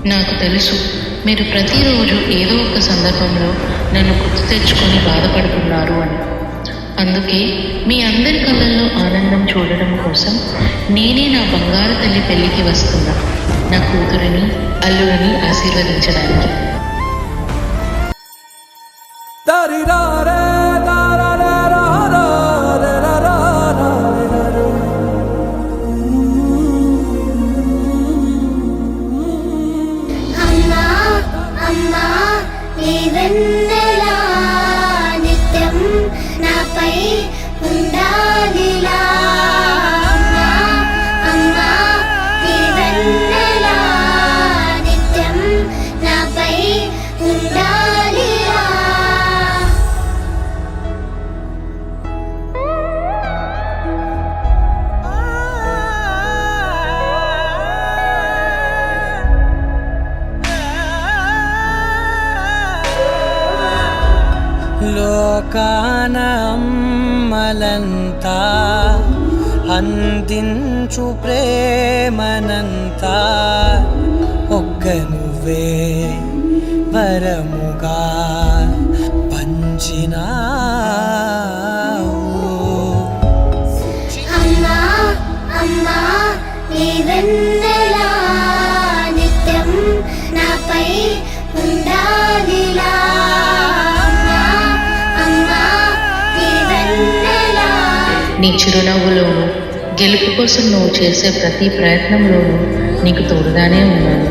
నాకు తెలుసు మీరు ప్రతిరోజు ఏదో ఒక సందర్భంలో నన్ను గుర్తు తెచ్చుకొని బాధపడుతున్నారు అని. అందుకే మీ అందరి కళ్ళల్లో ఆనందం చూడడం కోసం నేనే నా బంగారు తల్లి పెళ్ళికి వస్తున్నా, నా కూతురిని అల్లుడిని ఆశీర్వదించడానికి. నిత్యం నాపై ఉండాలిలా, అమ్మా నీ వెన్నెలా నిత్యం నాపై ఉండాలిలా. లోకాన అమ్మలంతా అందించు ప్రేమనంతా ఒక్క నువ్వే వరముగా పంచినావు. అమ్మా అమ్మా నీ వెన్నెలా నిత్యం నాపై ఉండాలిలా, నీ చిరునవ్వులోనూ గెలుపు కోసం నువ్వు చేసే ప్రతి ప్రయత్నంలోనూ నీకు తోడుగానే ఉన్నాను.